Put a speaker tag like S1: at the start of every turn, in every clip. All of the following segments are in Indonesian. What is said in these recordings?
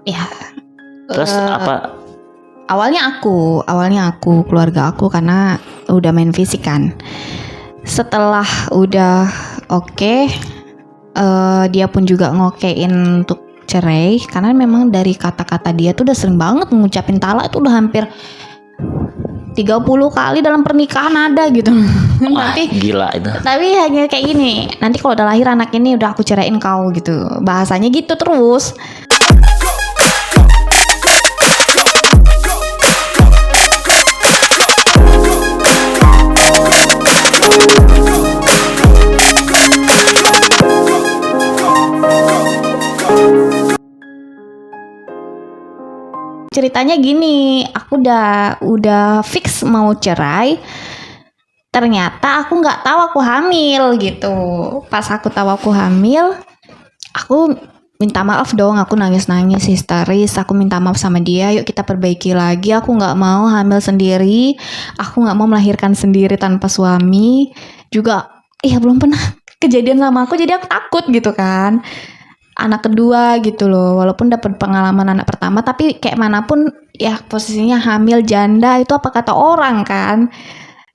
S1: Ya,
S2: Terus
S1: eh,
S2: apa?
S1: awalnya aku keluarga aku karena udah main fisik kan. Setelah udah oke, dia pun juga ngokein untuk cerai karena memang dari kata-kata dia tuh udah sering banget ngucapin talak, itu udah hampir 30 kali dalam pernikahan ada gitu.
S2: Wah, gila itu.
S1: Tapi hanya kayak gini, nanti kalau udah lahir anak ini udah aku ceraiin kau gitu, bahasanya gitu terus. Ceritanya gini, aku udah fix mau cerai. Ternyata aku nggak tahu aku hamil gitu. Pas aku tahu aku hamil, aku minta maaf dong. Aku nangis-nangis histeris. Aku minta maaf sama dia. Yuk kita perbaiki lagi. Aku nggak mau hamil sendiri. Aku nggak mau melahirkan sendiri tanpa suami. Juga, belum pernah kejadian sama aku. Jadi aku takut gitu kan. Anak kedua gitu loh, walaupun dapat pengalaman anak pertama, tapi kayak manapun ya posisinya hamil janda itu apa kata orang kan.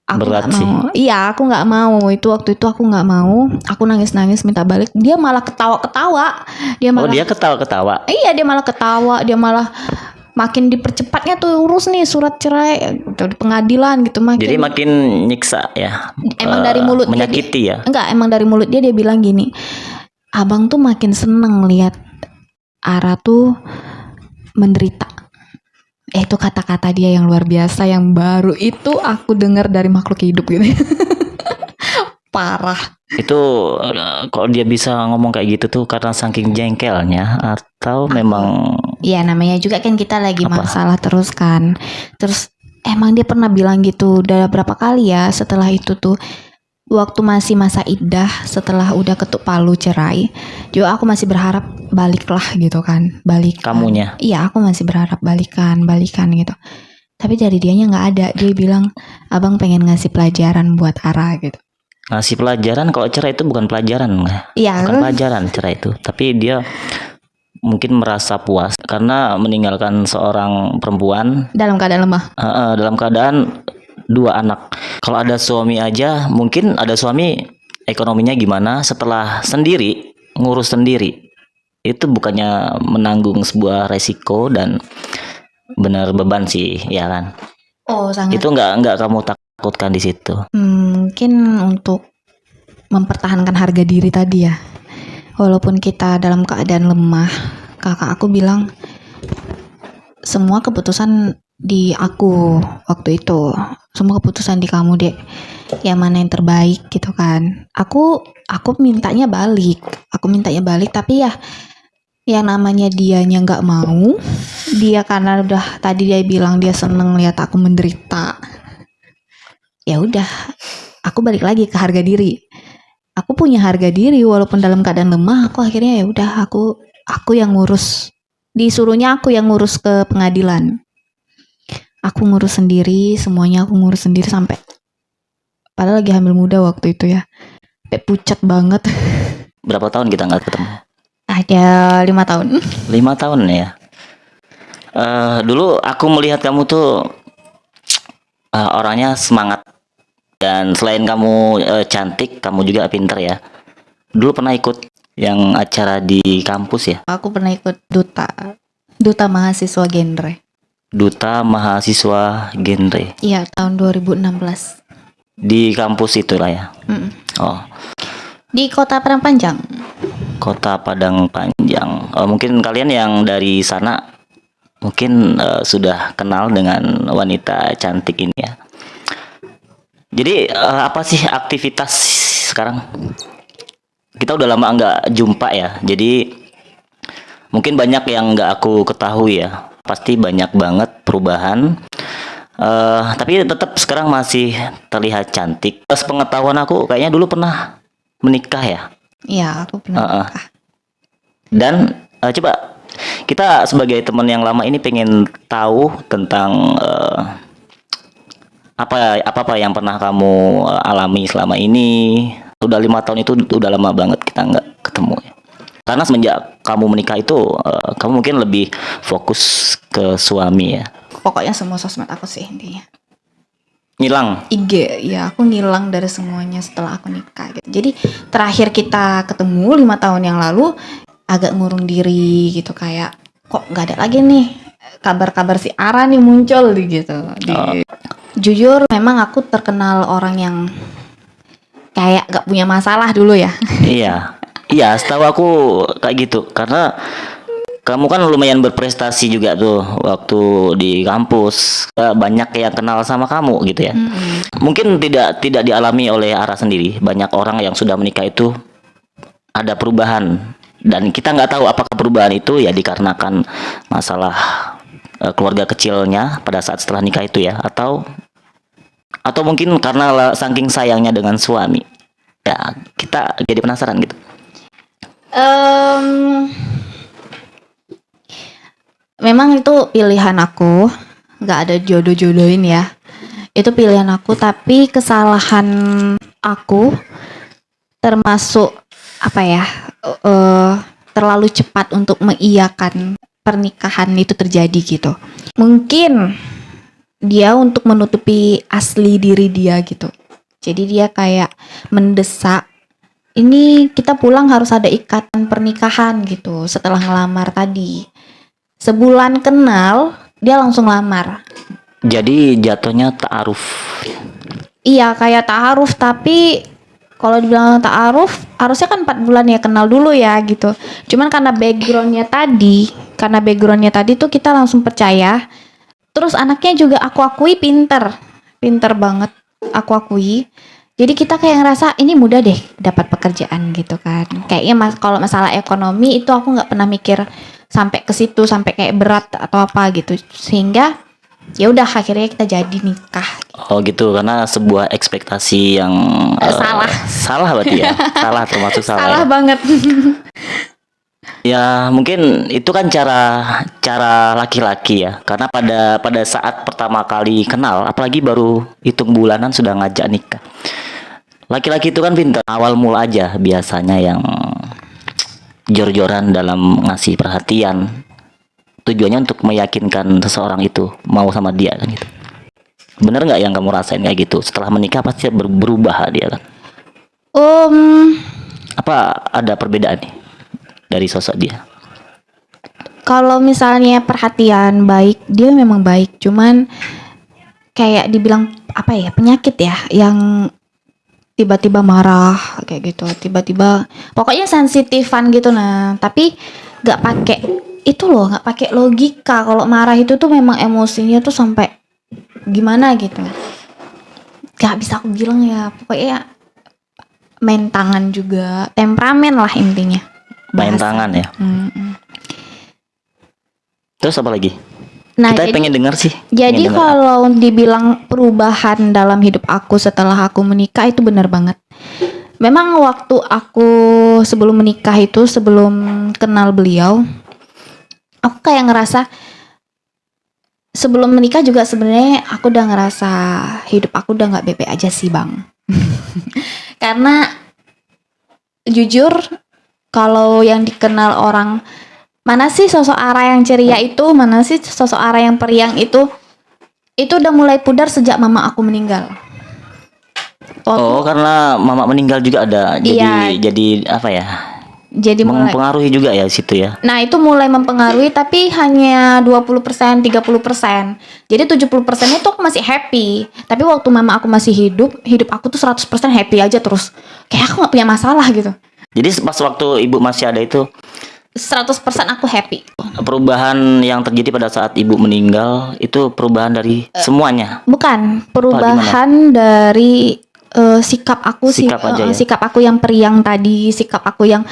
S1: Aku
S2: Berat
S1: nggak
S2: sih.
S1: mau. Iya, aku nggak mau. Itu waktu itu aku nggak mau. Aku nangis-nangis minta balik. Dia malah ketawa-ketawa. Dia
S2: Oh,
S1: malah,
S2: dia ketawa-ketawa.
S1: iya dia malah ketawa. Dia malah makin dipercepatnya tuh urus nih surat cerai di pengadilan gitu makin.
S2: Jadi makin nyiksa ya.
S1: Emang dari mulut
S2: menyakiti ya.
S1: Enggak, emang dari mulut dia bilang gini. Abang tuh makin seneng lihat Ara tuh menderita. Itu kata-kata dia yang luar biasa, yang baru itu aku dengar dari makhluk hidup gitu. Parah.
S2: Itu kok dia bisa ngomong kayak gitu tuh karena saking jengkelnya atau memang
S1: Ya namanya juga kan kita lagi
S2: Apa?
S1: masalah terus kan. Terus emang dia pernah bilang gitu udah berapa kali ya setelah itu tuh. Waktu masih masa iddah, setelah udah ketuk palu cerai, juga aku masih berharap baliklah gitu kan, balikan.
S2: Kamunya?
S1: Iya, aku masih berharap balikan gitu. Tapi dari dianya nggak ada. Dia bilang, abang pengen ngasih pelajaran buat Ara gitu.
S2: ngasih pelajaran? Kalau cerai itu bukan pelajaran,
S1: Iya,
S2: bukan pelajaran cerai itu. Tapi dia mungkin merasa puas karena meninggalkan seorang perempuan
S1: dalam keadaan lemah.
S2: dalam keadaan 2 anak. Kalau ada suami aja, mungkin ada suami ekonominya gimana setelah sendiri ngurus sendiri. Itu bukannya menanggung sebuah resiko dan benar beban sih, ya kan?
S1: Oh, sangat.
S2: Itu nggak kamu takutkan di situ.
S1: Mungkin untuk mempertahankan harga diri tadi ya. Walaupun kita dalam keadaan lemah, kakak aku bilang semua keputusan di aku waktu itu. Semua keputusan di kamu, Dek. Yang mana yang terbaik gitu kan. Aku mintanya balik. Aku mintanya balik tapi ya yang namanya dianya nggak mau. Dia karena udah tadi dia bilang dia seneng lihat aku menderita. Ya udah, aku balik lagi ke harga diri. Aku punya harga diri walaupun dalam keadaan lemah. Aku akhirnya ya udah aku yang ngurus. Disuruhnya aku yang ngurus ke pengadilan. Aku ngurus sendiri, semuanya aku ngurus sendiri sampai padahal lagi hamil muda waktu itu ya. Sampai pucat banget.
S2: Berapa tahun kita nggak ketemu?
S1: Ada 5 tahun.
S2: 5 tahun ya. Dulu aku melihat kamu tuh orangnya semangat. Dan selain kamu cantik, kamu juga pinter ya. Dulu pernah ikut yang acara di kampus ya?
S1: Aku pernah ikut duta mahasiswa genre.
S2: Duta Mahasiswa Genre.
S1: Iya, tahun 2016.
S2: Di kampus itulah ya. Oh,
S1: Di Kota Padang Panjang.
S2: Kota Padang Panjang. Mungkin kalian yang dari sana mungkin sudah kenal dengan wanita cantik ini ya. Jadi apa sih aktivitas sekarang? Kita udah lama nggak jumpa ya. Jadi mungkin banyak yang nggak aku ketahui ya. Pasti banyak banget perubahan. Tapi tetap sekarang masih terlihat cantik. Sepengetahuan aku kayaknya dulu pernah menikah ya.
S1: Iya, aku pernah menikah.
S2: Dan coba kita sebagai teman yang lama ini pengen tahu tentang apa yang pernah kamu alami selama ini. Udah 5 tahun itu udah lama banget kita nggak ketemu ya. Karena semenjak kamu menikah itu kamu mungkin lebih fokus ke suami ya.
S1: Pokoknya semua sosmed aku sih intinya.
S2: Ngilang.
S1: IG, ya aku ngilang dari semuanya setelah aku nikah gitu. Jadi terakhir kita ketemu 5 tahun yang lalu agak ngurung diri gitu, kayak kok nggak ada lagi nih kabar-kabar si Ara nih muncul gitu. Jujur memang aku terkenal orang yang kayak gak punya masalah dulu ya.
S2: Iya. Iya, setahu aku kayak gitu. Karena kamu kan lumayan berprestasi juga tuh waktu di kampus. Banyak yang kenal sama kamu gitu ya. Mungkin tidak dialami oleh Ara sendiri. Banyak orang yang sudah menikah itu ada perubahan, dan kita nggak tahu apakah perubahan itu ya dikarenakan masalah keluarga kecilnya pada saat setelah nikah itu ya, atau mungkin karena saking sayangnya dengan suami. Ya, kita jadi penasaran gitu.
S1: Memang itu pilihan aku, nggak ada jodoh-jodohin ya. Itu pilihan aku, tapi kesalahan aku termasuk apa ya? Terlalu cepat untuk mengiyakan pernikahan itu terjadi gitu. Mungkin dia untuk menutupi asli diri dia gitu. Jadi dia kayak mendesak, ini kita pulang harus ada ikatan pernikahan gitu setelah ngelamar tadi. Sebulan kenal, dia langsung lamar.
S2: Jadi jatuhnya ta'aruf.
S1: Iya, kayak ta'aruf, tapi kalau dibilang ta'aruf, harusnya kan 4 bulan ya kenal dulu ya gitu. Cuman karena backgroundnya tadi tuh kita langsung percaya. Terus anaknya juga aku akui pinter banget, aku akui. Jadi kita kayak ngerasa ini mudah deh dapat pekerjaan gitu kan. Kayaknya kalau masalah ekonomi itu aku nggak pernah mikir sampai ke situ, sampai kayak berat atau apa gitu. Sehingga ya udah akhirnya kita jadi nikah.
S2: Oh gitu, karena sebuah ekspektasi yang salah berarti ya. Termasuk salah.
S1: Salah
S2: Ya.
S1: banget.
S2: Ya mungkin itu kan cara laki-laki ya, karena pada saat pertama kali kenal, apalagi baru hitung bulanan sudah ngajak nikah. Laki-laki itu kan pintar, awal mula aja biasanya yang jor-joran dalam ngasih perhatian, tujuannya untuk meyakinkan seseorang itu mau sama dia kan gitu. Bener nggak yang kamu rasain kayak gitu? Setelah menikah pasti berubah dia kan? Apa ada perbedaan nih dari sosok dia?
S1: Kalau misalnya perhatian baik, dia memang baik. Cuman kayak dibilang apa ya, penyakit ya, yang tiba-tiba marah kayak gitu, tiba-tiba pokoknya sensitifan gitu. Nah, tapi nggak pakai itu loh, nggak pakai logika. Kalau marah itu tuh memang emosinya tuh sampai gimana gitu. Gak bisa aku bilang ya, pokoknya main tangan juga, temperamen lah intinya.
S2: Main tangan ya. Terus apa lagi?
S1: Nah,
S2: kita pengen dengar sih.
S1: Jadi kalau dibilang perubahan dalam hidup aku setelah aku menikah itu benar banget. Memang waktu aku sebelum menikah itu, sebelum kenal beliau, aku kayak ngerasa sebelum menikah juga sebenarnya aku udah ngerasa hidup aku udah nggak bebe aja sih bang. Karena jujur kalau yang dikenal orang, mana sih sosok Ara yang ceria itu, mana sih sosok Ara yang periang itu udah mulai pudar sejak mama aku meninggal.
S2: Karena mama meninggal juga ada. Jadi apa ya?
S1: Jadi
S2: mempengaruhi juga ya situ ya.
S1: Nah, itu mulai mempengaruhi tapi hanya 20%, 30%. Jadi 70% itu aku masih happy. Tapi waktu mama aku masih hidup aku tuh 100% happy aja terus. Kayak aku gak punya masalah gitu.
S2: Jadi pas waktu ibu masih ada itu
S1: 100% aku happy.
S2: Perubahan yang terjadi pada saat ibu meninggal itu perubahan dari semuanya?
S1: Bukan, perubahan dari sikap aku sih. Sikap aku yang periang tadi, sikap aku yang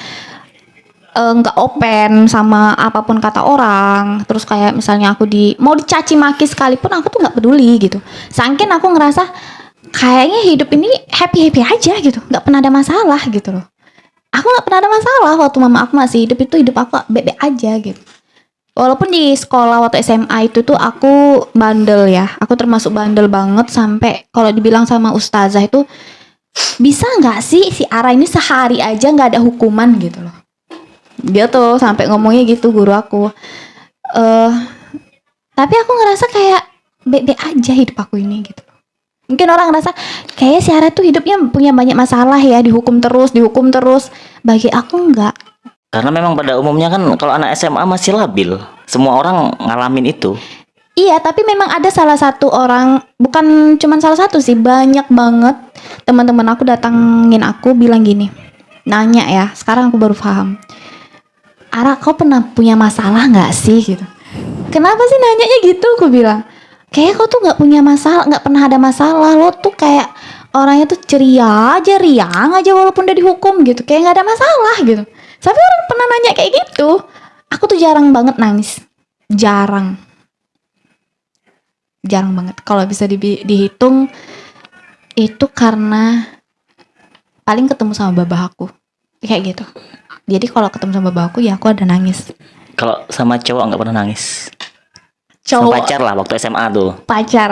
S1: nggak open sama apapun kata orang. Terus kayak misalnya aku mau dicaci maki sekalipun aku tuh nggak peduli gitu. Saking aku ngerasa kayaknya hidup ini happy aja gitu, nggak pernah ada masalah gitu loh. Aku nggak pernah ada masalah waktu mama aku masih hidup, itu hidup aku bebek aja gitu. Walaupun di sekolah waktu SMA itu tuh aku bandel ya, aku termasuk bandel banget sampai kalau dibilang sama ustazah itu, bisa nggak sih si Ara ini sehari aja nggak ada hukuman gitu loh. Dia tuh sampai ngomongnya gitu guru aku. eh tapi aku ngerasa kayak baik-baik aja hidup aku ini gitu. Mungkin orang ngerasa kayak si Ara tuh hidupnya punya banyak masalah ya, dihukum terus. Bagi aku enggak.
S2: Karena memang pada umumnya kan kalau anak SMA masih labil. Semua orang ngalamin itu.
S1: Iya, tapi memang ada salah satu orang, bukan cuman salah satu sih, banyak banget teman-teman aku datangin aku bilang gini, nanya ya, sekarang aku baru paham. Ara, kau pernah punya masalah nggak sih gitu? Kenapa sih nanyanya gitu? Aku bilang, kayak kau tuh nggak punya masalah, nggak pernah ada masalah. Lo tuh kayak orangnya tuh ceria aja, riang aja walaupun udah dihukum gitu, kayak nggak ada masalah gitu. Tapi orang pernah nanya kayak gitu. Aku tuh jarang banget nangis, jarang banget. Kalau bisa dihitung itu karena paling ketemu sama babah aku kayak gitu. Jadi kalau ketemu sama babah aku ya aku ada nangis.
S2: Kalau sama cowok nggak pernah nangis. Sama
S1: Cowok
S2: pacar lah waktu SMA tuh.
S1: pacar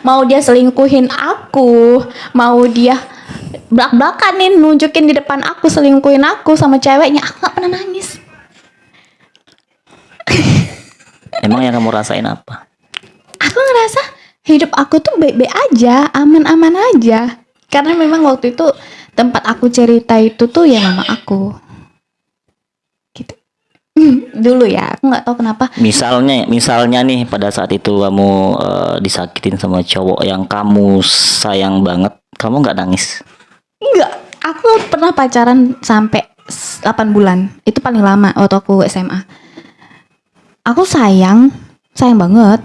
S1: mau dia selingkuhin aku, mau dia belak-belakan nih nunjukin di depan aku selingkuhin aku sama ceweknya, aku nggak pernah nangis.
S2: Emang yang kamu rasain apa?
S1: Aku ngerasa hidup aku tuh baik-baik aja, aman-aman aja. Karena memang waktu itu tempat aku cerita itu tuh ya mama aku. Gitu. Dulu ya, aku nggak tahu kenapa.
S2: Misalnya nih pada saat itu kamu disakitin sama cowok yang kamu sayang banget, kamu nggak nangis?
S1: Enggak, aku pernah pacaran sampai 8 bulan. Itu paling lama waktu aku SMA. Aku sayang banget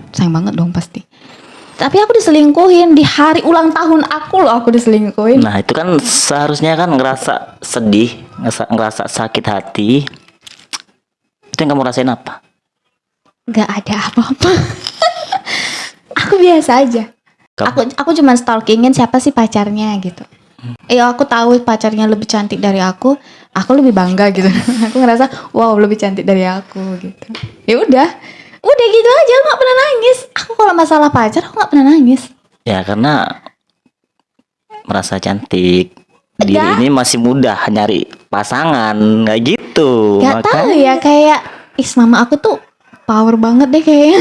S1: dong pasti. Tapi aku diselingkuhin di hari ulang tahun aku loh, aku diselingkuhin.
S2: Nah itu kan seharusnya kan ngerasa sedih, ngerasa sakit hati. Itu yang kamu rasain apa?
S1: Gak ada apa-apa. Aku biasa aja. Aku cuma stalkingin siapa sih pacarnya gitu. Aku tahu pacarnya lebih cantik dari aku lebih bangga gitu. Aku ngerasa wow lebih cantik dari aku gitu. Ya udah gitu aja, aku nggak pernah nangis. Aku kalau masalah pacar aku nggak pernah nangis.
S2: Ya karena merasa cantik. Diri ini masih mudah nyari pasangan kayak gitu.
S1: Gak tahu ya, kayak mama aku tuh power banget deh kayaknya.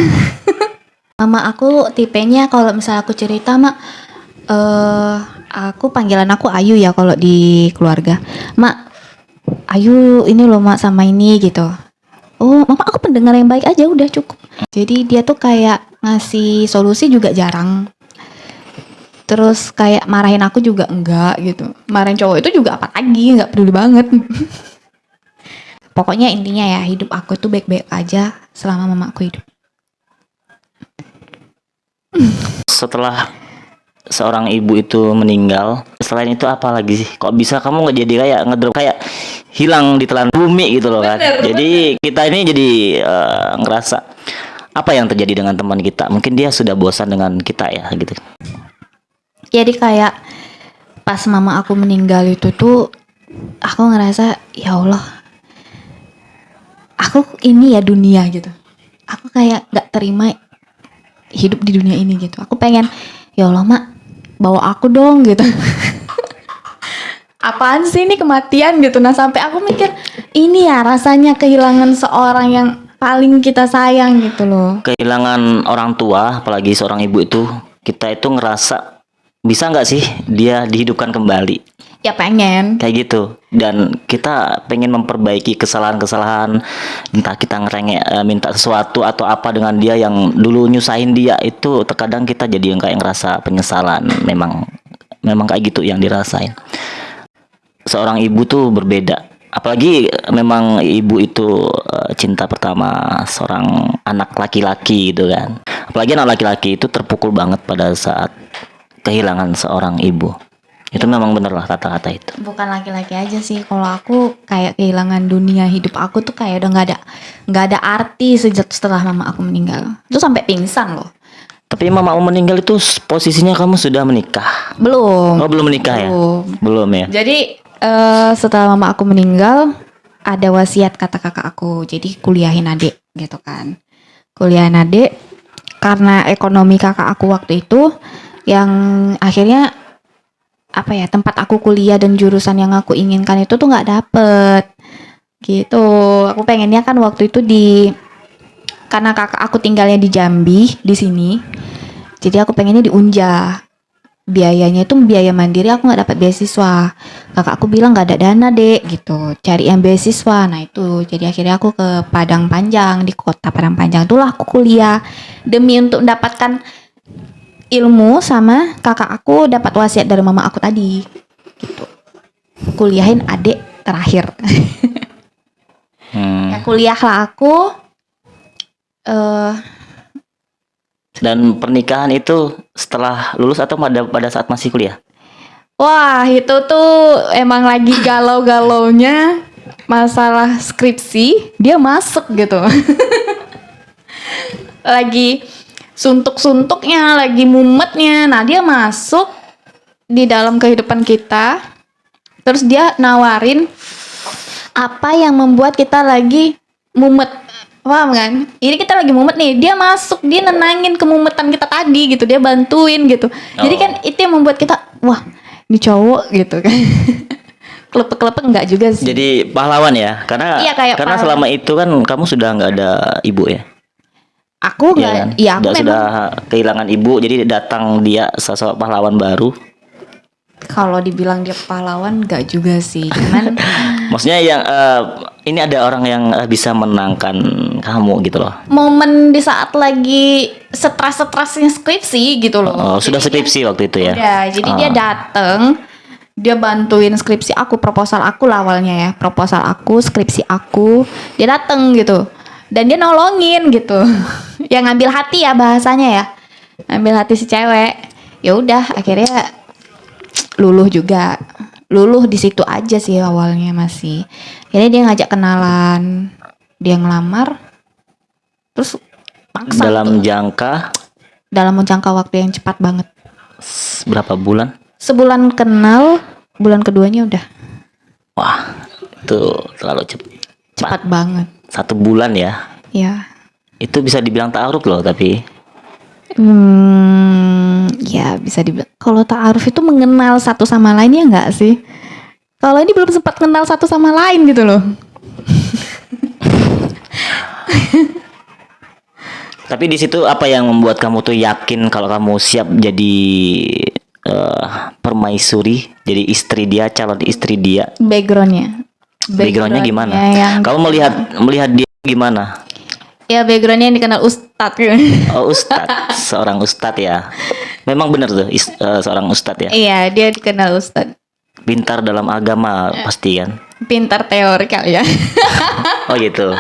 S1: Mama aku tipenya kalau misalnya aku cerita mak, aku panggilan aku Ayu ya kalau di keluarga. Mak, Ayu ini loh mak sama ini gitu. Oh, mama aku pendengar yang baik aja udah cukup. Jadi dia tuh kayak ngasih solusi juga jarang. Terus kayak marahin aku juga enggak gitu. Marahin cowok itu juga apa lagi, enggak peduli banget. Pokoknya intinya ya hidup aku tuh baik-baik aja selama mama aku hidup.
S2: Setelah seorang ibu itu meninggal, selain itu apa lagi sih? Kok bisa kamu nggak jadi kayak ngedrop, kayak hilang di telan bumi gitu loh kan? Jadi kita ini jadi ngerasa apa yang terjadi dengan teman kita? Mungkin dia sudah bosan dengan kita ya gitu.
S1: Jadi kayak pas mama aku meninggal itu tuh aku ngerasa ya Allah, aku ini ya dunia gitu. Aku kayak gak terima hidup di dunia ini gitu. Aku pengen ya Allah mak bawa aku dong gitu. Apaan sih ini kematian gitu. Nah sampai aku mikir ini ya rasanya kehilangan seorang yang paling kita sayang gitu loh.
S2: Kehilangan orang tua, apalagi seorang ibu itu, kita itu ngerasa bisa nggak sih dia dihidupkan kembali?
S1: Ya pengen.
S2: Kayak gitu. Dan kita pengen memperbaiki kesalahan-kesalahan, entah kita ngerengek minta sesuatu atau apa dengan dia yang dulu nyusahin dia, itu terkadang kita jadi yang kayak ngerasa penyesalan. Memang kayak gitu yang dirasain. Seorang ibu tuh berbeda. Apalagi memang ibu itu cinta pertama seorang anak laki-laki gitu kan. Apalagi anak laki-laki itu terpukul banget pada saat kehilangan seorang ibu. Itu memang bener lah kata-kata itu.
S1: Bukan laki-laki aja sih, kalau aku kayak kehilangan dunia hidup aku tuh kayak udah nggak ada arti sejak setelah mama aku meninggal. Itu sampai pingsan loh.
S2: Tapi mamamu meninggal itu posisinya kamu sudah menikah?
S1: Belum.
S2: Oh belum menikah ya? Belum ya.
S1: Jadi setelah mama aku meninggal ada wasiat kata kakak aku, jadi kuliahin adik gitu kan. Kuliahin adik karena ekonomi kakak aku waktu itu yang akhirnya apa ya, tempat aku kuliah dan jurusan yang aku inginkan itu tuh nggak dapet Gitu. Aku pengennya kan waktu itu karena kakak aku tinggalnya di Jambi di sini. Jadi aku pengennya di Unja. Biayanya itu biaya mandiri, aku nggak dapat beasiswa. Kakak aku bilang nggak ada dana dek gitu, cari yang beasiswa. Nah itu jadi akhirnya aku ke Padang Panjang, di kota Padang Panjang itulah aku kuliah demi untuk mendapatkan ilmu, sama kakak aku dapat wasiat dari mama aku tadi gitu, kuliahin adik terakhir. Ya, kuliahlah aku.
S2: Dan pernikahan itu setelah lulus atau pada saat masih kuliah?
S1: Wah, itu tuh emang lagi galau-galaunya masalah skripsi, dia masuk gitu. Lagi suntuk-suntuknya, lagi mumetnya. Nah, dia masuk di dalam kehidupan kita. Terus dia nawarin apa yang membuat kita lagi mumet. Paham kan? Ini kita lagi mumet nih, dia masuk, dia nenangin kemumetan kita tadi gitu, dia bantuin gitu. Jadi kan itu yang membuat kita, wah, ini cowok gitu kan. Kelepek-kelepek enggak juga sih.
S2: Jadi pahlawan ya, karena
S1: Iya, kayak
S2: karena
S1: pahlawan.
S2: selama itu kan kamu sudah nggak ada ibu ya.
S1: Aku
S2: Iya
S1: enggak,
S2: kan?
S1: iya aku
S2: Sudah
S1: memang
S2: kehilangan ibu, jadi datang dia sosok pahlawan baru.
S1: kalau dibilang dia pahlawan enggak juga sih. Cuman
S2: Maksudnya yang ini ada orang yang bisa menangkan kamu gitu loh.
S1: momen di saat lagi stres-stresnya skripsi gitu loh.
S2: Oh, sudah skripsi waktu itu ya.
S1: Udah, jadi dia dateng, dia bantuin skripsi aku, proposal aku lah awalnya ya, proposal aku, skripsi aku, dia dateng gitu, dan dia nolongin gitu, yang ngambil hati ya bahasanya ya, ngambil hati si cewek. Ya udah, akhirnya luluh juga, luluh di situ aja sih awalnya masih. Akhirnya dia ngajak kenalan, dia ngelamar, terus paksa
S2: Dalam
S1: tuh. Dalam jangka waktu yang cepat banget.
S2: berapa bulan?
S1: Sebulan kenal, bulan keduanya udah
S2: Wah, itu terlalu
S1: cepat banget.
S2: 1 bulan ya.
S1: Ya.
S2: Itu bisa dibilang ta'aruf loh, tapi
S1: Ya bisa dibilang. Kalau ta'aruf itu mengenal satu sama lain, ya enggak sih? Kalau ini belum sempat kenal satu sama lain gitu loh.
S2: Tapi di situ apa yang membuat kamu tuh yakin kalau kamu siap jadi permaisuri, jadi istri dia, calon istri dia?
S1: Backgroundnya.
S2: Backgroundnya gimana?
S1: Yang
S2: Kamu melihat dia gimana?
S1: ya backgroundnya yang dikenal ustadz.
S2: Oh, ustadz, seorang ustadz ya. Memang benar tuh seorang ustadz ya.
S1: Iya, dia dikenal ustadz.
S2: Pintar dalam agama pasti kan.
S1: Pintar teori kali ya.
S2: Oh gitu.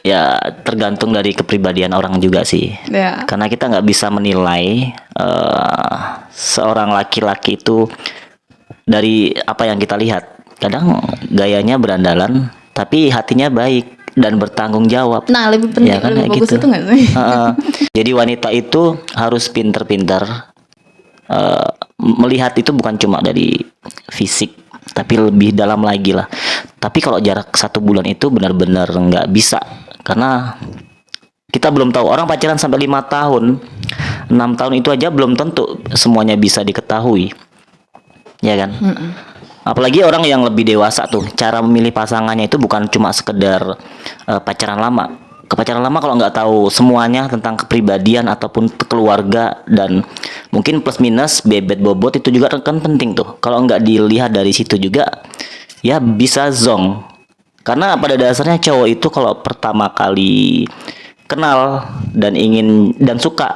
S2: Ya tergantung dari kepribadian orang juga sih.
S1: Ya.
S2: Karena kita nggak bisa menilai seorang laki-laki itu dari apa yang kita lihat. Kadang gayanya berandalan, tapi hatinya baik dan bertanggung jawab.
S1: Nah, lebih penting,
S2: Ya kan,
S1: lebih
S2: kayak
S1: bagus
S2: gitu.
S1: itu nggak sih?
S2: Jadi wanita itu harus pinter-pinter melihat itu bukan cuma dari fisik, tapi lebih dalam lagi lah. Tapi kalau jarak 1 bulan itu benar-benar nggak bisa, karena kita belum tahu. Orang pacaran sampai 5 tahun, 6 tahun itu aja belum tentu semuanya bisa diketahui, ya kan? Apalagi orang yang lebih dewasa tuh, cara memilih pasangannya itu bukan cuma sekedar pacaran lama. Kepacaran lama kalau nggak tahu semuanya tentang kepribadian ataupun keluarga dan mungkin plus minus bebet bobot, itu juga kan penting tuh. Kalau nggak dilihat dari situ juga, ya bisa zonk. Karena pada dasarnya cowok itu kalau pertama kali kenal dan ingin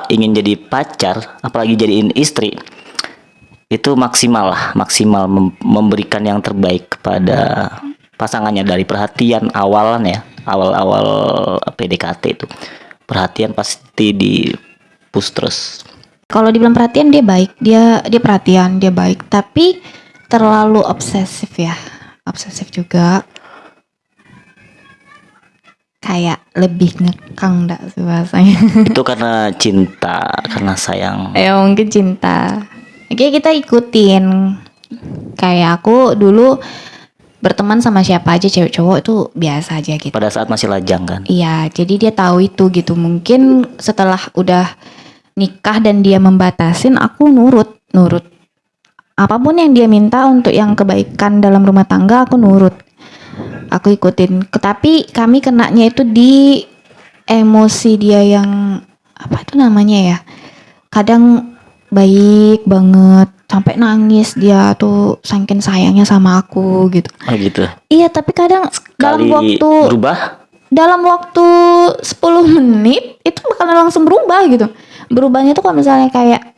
S2: jadi pacar, apalagi jadiin istri, itu maksimal memberikan yang terbaik kepada pasangannya. Dari perhatian awalan ya, awal PDKT itu perhatian pasti di push terus.
S1: Kalau dibilang perhatian, dia baik, dia perhatian, dia baik, tapi terlalu obsesif ya, obsesif juga, kayak lebih ngekang dah sih bahasanya.
S2: Itu karena cinta, karena sayang.
S1: Ya mungkin cinta. Oke, kita ikutin. Kayak aku dulu berteman sama siapa aja, cewek cowok itu biasa aja gitu.
S2: Pada saat masih lajang kan.
S1: Iya, jadi dia tahu itu gitu. Mungkin setelah udah nikah dan dia membatasin, aku nurut. Apapun yang dia minta untuk yang kebaikan dalam rumah tangga, aku nurut. aku ikutin. Tapi kami kenanya itu di emosi dia yang apa itu namanya ya? Kadang baik banget sampai nangis dia tuh saking sayangnya sama aku gitu.
S2: Oh gitu.
S1: Iya, tapi kadang
S2: Kali berubah.
S1: dalam waktu 10 menit itu bakalan langsung berubah gitu. Berubahnya tuh kalau misalnya kayak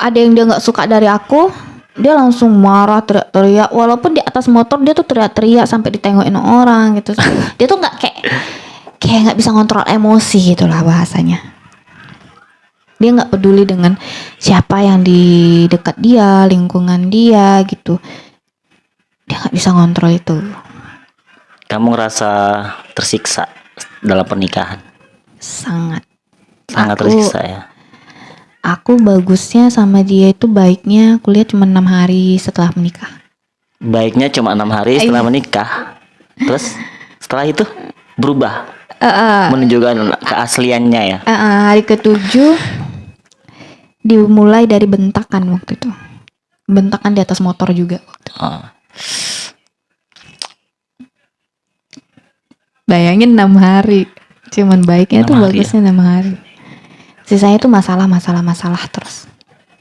S1: ada yang dia nggak suka dari aku, dia langsung marah, teriak-teriak. Walaupun di atas motor dia tuh teriak-teriak sampai ditengokin orang gitu. Dia tuh nggak kayak nggak bisa kontrol emosi gitulah bahasanya. Dia nggak peduli dengan siapa yang di dekat dia, lingkungan dia gitu. Dia nggak bisa kontrol itu.
S2: Kamu ngerasa tersiksa dalam pernikahan?
S1: Sangat.
S2: Sangat
S1: Aku-
S2: tersiksa ya.
S1: Aku bagusnya sama dia itu baiknya aku lihat cuma 6 hari setelah menikah.
S2: Baiknya cuma 6 hari setelah menikah. Terus setelah itu berubah, menunjukkan keasliannya ya.
S1: Hari ke-7 dimulai dari bentakan waktu itu. Bentakan di atas motor juga.
S2: Oh.
S1: Bayangin 6 hari. Cuman baiknya
S2: 6
S1: tuh
S2: hari
S1: bagusnya 6 hari. Sisanya tuh masalah terus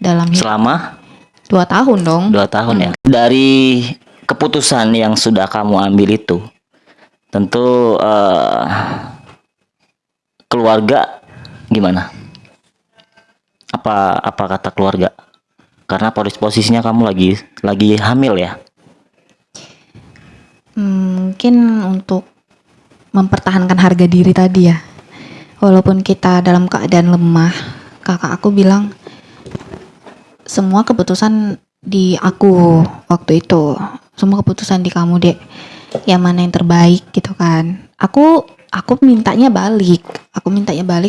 S1: dalam hidup.
S2: Selama
S1: 2 tahun dong.
S2: 2 tahun ya. Dari keputusan yang sudah kamu ambil itu, tentu keluarga gimana? Apa kata keluarga? Karena posisinya kamu lagi hamil ya.
S1: Mungkin untuk mempertahankan harga diri tadi ya. Walaupun kita dalam keadaan lemah, kakak aku bilang semua keputusan di aku waktu itu. Semua keputusan di kamu, Dek. Yang mana yang terbaik gitu kan. Aku mintanya balik.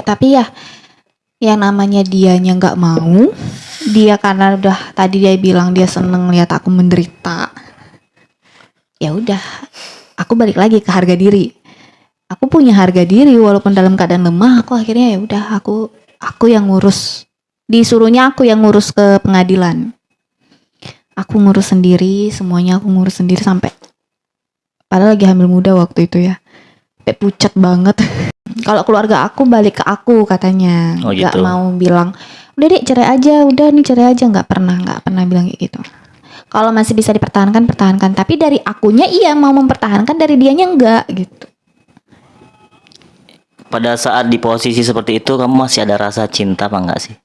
S1: Tapi ya yang namanya dianya nggak mau. Dia karena udah tadi dia bilang dia seneng lihat aku menderita. Ya udah, aku balik lagi ke harga diri. Aku punya harga diri walaupun dalam keadaan lemah. Aku akhirnya ya udah aku yang ngurus. Disuruhnya aku yang ngurus ke pengadilan. Aku ngurus sendiri, semuanya aku ngurus sendiri sampai padahal lagi hamil muda waktu itu ya. Sampai pucat banget. Kalau keluarga aku balik ke aku katanya.
S2: Oh,
S1: Nggak
S2: gitu.
S1: mau bilang, "Udah Dek, cerai aja, udah nih cerai aja." Nggak pernah bilang kayak gitu. Kalau masih bisa dipertahankan, pertahankan. Tapi dari akunya iya mau mempertahankan, dari dianya enggak gitu.
S2: Pada saat di posisi seperti itu, kamu masih ada rasa cinta apa enggak sih?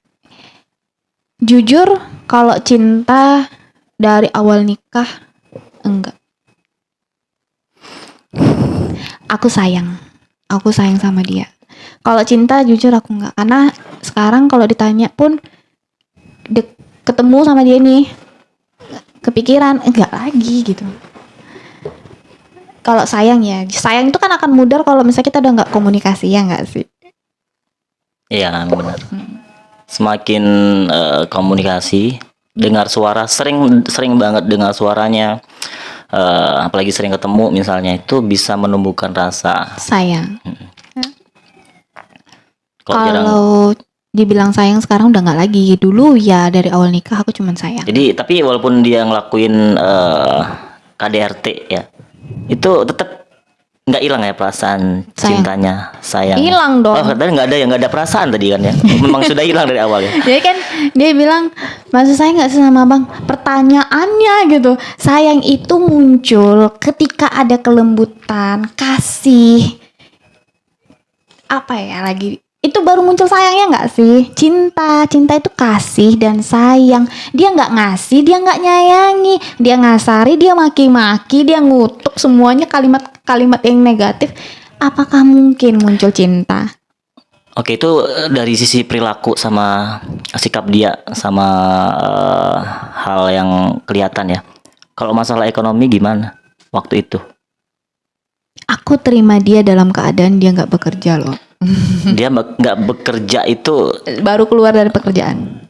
S1: Jujur, kalau cinta dari awal nikah, enggak. Aku sayang sama dia. Kalau cinta jujur aku enggak. Karena sekarang kalau ditanya pun, ketemu sama dia nih, kepikiran, enggak lagi gitu. Kalau sayang ya, sayang itu kan akan mudar kalau misalnya kita udah nggak komunikasi, ya nggak sih?
S2: Iya, benar. Semakin komunikasi, dengar suara, sering banget dengar suaranya, apalagi sering ketemu misalnya, itu bisa menumbuhkan rasa.
S1: Sayang.
S2: Jarang.
S1: Kalau dibilang sayang sekarang udah nggak lagi. Dulu ya dari awal nikah aku cuman sayang.
S2: Jadi tapi walaupun dia ngelakuin KDRT ya, itu tetap nggak hilang ya perasaan
S1: Sayang.
S2: cintanya, sayang.
S1: Hilang dong.
S2: Oh, tadi nggak ada perasaan tadi kan ya? Memang sudah hilang dari awal ya.
S1: Jadi kan dia bilang, "Maksud saya nggak sih sama abang?" Pertanyaannya gitu. Sayang itu muncul ketika ada kelembutan, kasih. Apa ya lagi? Itu baru muncul sayangnya nggak sih? Cinta itu kasih dan sayang. Dia nggak ngasih, dia nggak nyayangi, dia ngasari, dia maki-maki, dia ngutuk, semuanya kalimat yang negatif. Apakah mungkin muncul cinta?
S2: Oke, itu dari sisi perilaku sama sikap dia sama hal yang kelihatan ya. Kalau masalah ekonomi gimana waktu itu?
S1: Aku terima dia dalam keadaan dia nggak bekerja loh.
S2: Dia nggak bekerja itu,
S1: Baru keluar dari pekerjaan.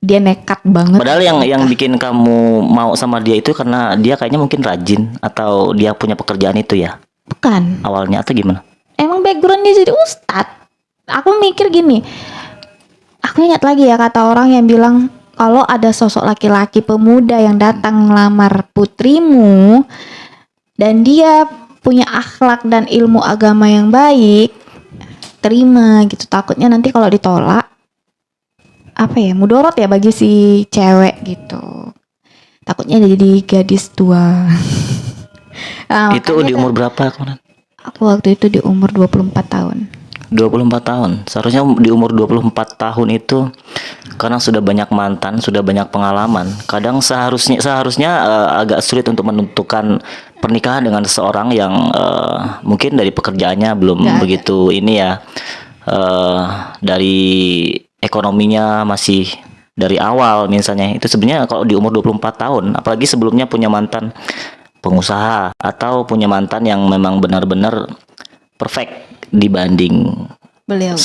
S1: Dia nekat banget.
S2: padahal yang bikin kamu mau sama dia itu karena dia kayaknya mungkin rajin atau dia punya pekerjaan itu ya
S1: Bukan.
S2: awalnya, atau gimana?
S1: Emang background dia jadi ustadz. Aku mikir gini. Aku ingat lagi ya kata orang yang bilang, kalau ada sosok laki-laki pemuda yang datang melamar putrimu dan dia punya akhlak dan ilmu agama yang baik, terima gitu. Takutnya nanti kalau ditolak apa ya, mudorot ya bagi si cewek gitu. Takutnya jadi gadis tua. Nah,
S2: Itu di umur berapa kemarin?
S1: aku waktu itu di umur 24 tahun.
S2: 24 tahun. Seharusnya di umur 24 tahun itu karena sudah banyak mantan, sudah banyak pengalaman. Kadang seharusnya agak sulit untuk menentukan pernikahan dengan seseorang yang mungkin dari pekerjaannya belum
S1: Nggak ada.
S2: begitu ini ya. Dari ekonominya masih dari awal misalnya. Itu sebenarnya kalau di umur 24 tahun, apalagi sebelumnya punya mantan pengusaha atau punya mantan yang memang benar-benar perfect dibanding
S1: Beliau.